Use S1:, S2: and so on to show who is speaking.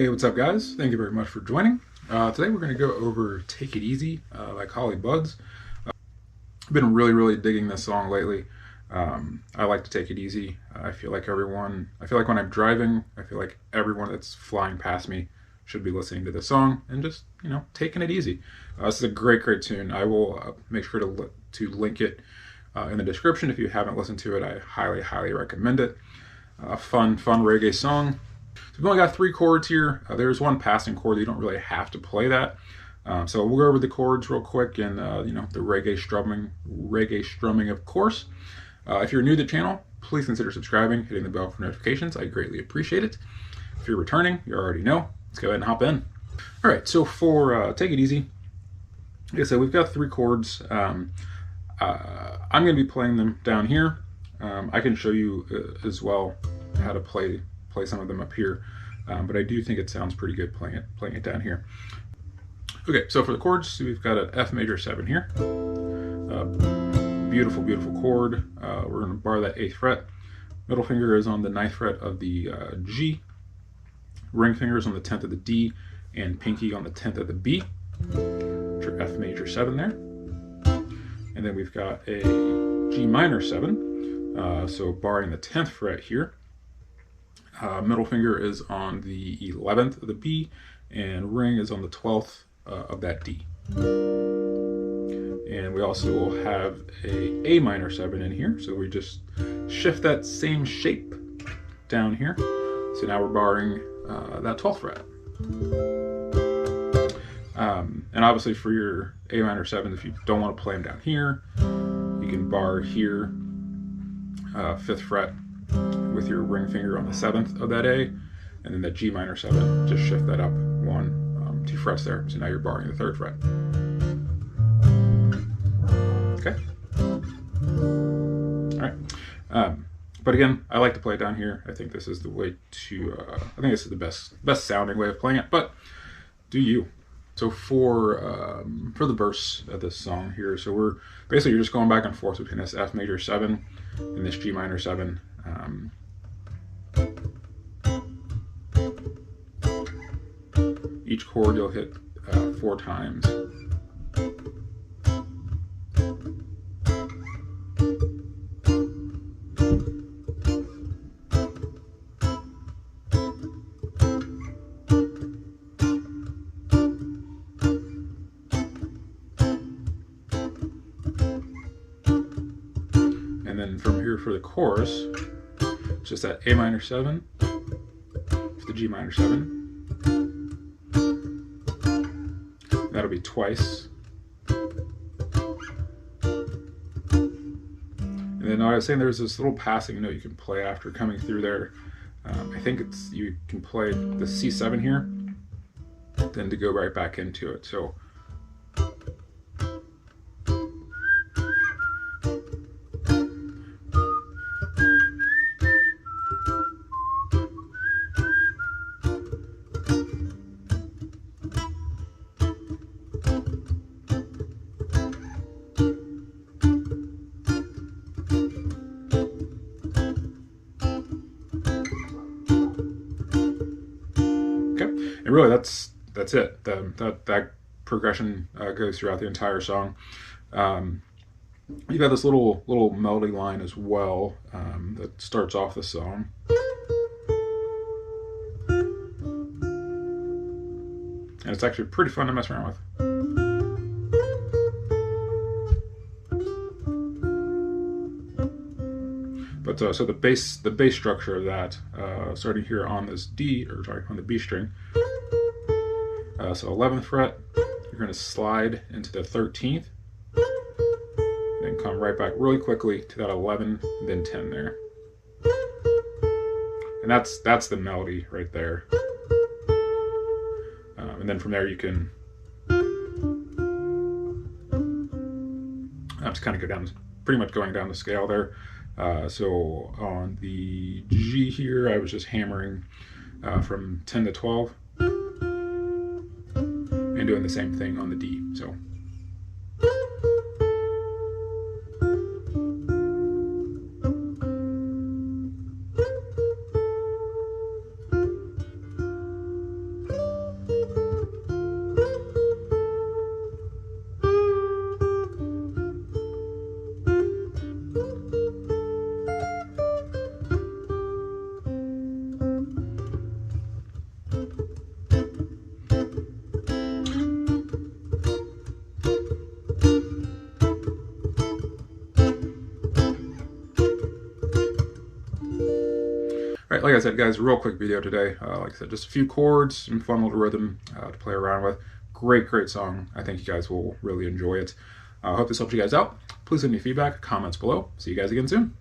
S1: Hey, what's up, guys? Thank you very much for joining. Today we're going to go over Take It Easy by Collie Buddz. I've been really digging this song lately. I like to take it easy. I feel like when I'm driving, I feel like everyone that's flying past me should be listening to this song and just, taking it easy. This is a great tune. I will make sure to link it in the description. If you haven't listened to it, I highly recommend it. Fun reggae song. So we've only got 3 chords here. There's one passing chord. You don't really have to play that. So we'll go over the chords real quick and the reggae strumming, of course. If you're new to the channel, please consider subscribing, hitting the bell for notifications. I greatly appreciate it. If you're returning, you already know. Let's go ahead and hop in. All right. So for Take It Easy, like I said, we've got 3 chords. I'm going to be playing them down here. I can show you as well how to play some of them up here, but I do think it sounds pretty good playing it down here. Okay, so for the chords, we've got an F major 7 here. Beautiful chord. We're going to bar that 8th fret. Middle finger is on the 9th fret of the G. Ring finger is on the 10th of the D, and pinky on the 10th of the B. Your F major 7 there. And then we've got a G minor 7. So barring the 10th fret here. Middle finger is on the 11th of the B, and ring is on the 12th of that D. And we also will have a minor 7 in here, so we just shift that same shape down here. So now we're barring that 12th fret. And obviously for your A minor 7, if you don't want to play them down here, you can bar here, 5th fret, with your ring finger on the 7th of that A, and then that G minor 7, just shift that up 2 frets there. So now you're barring the 3rd fret. Okay. All right. But again, I like to play it down here. I think this is the way to. I think this is the best sounding way of playing it. But do you? So for the verse of this song here, so we're basically, you're just going back and forth between this F major 7 and this G minor 7. Each chord you'll hit 4 times. And then from here for the chorus, it's just that A minor 7 to the G minor 7. That'll be twice. And then I was saying there's this little passing note you can play after coming through there. I think you can play the C7 here, then to go right back into it. So and really, that's it. That progression goes throughout the entire song. You've got this little melody line as well that starts off the song. And it's actually pretty fun to mess around with. But so the bass structure of that, starting here on this on the B string. So 11th fret, you're going to slide into the 13th, and then come right back really quickly to that 11, and then 10 there. And that's the melody right there. And then from there you can just kind of go down, pretty much going down the scale there. So on the G here, I was just hammering from 10 to 12. And doing the same thing on the D. So right, like I said, guys, real quick video today. Like I said, just a few chords, some fun little rhythm to play around with. Great song. I think you guys will really enjoy it. I hope this helped you guys out. Please leave me feedback, comments below. See you guys again soon.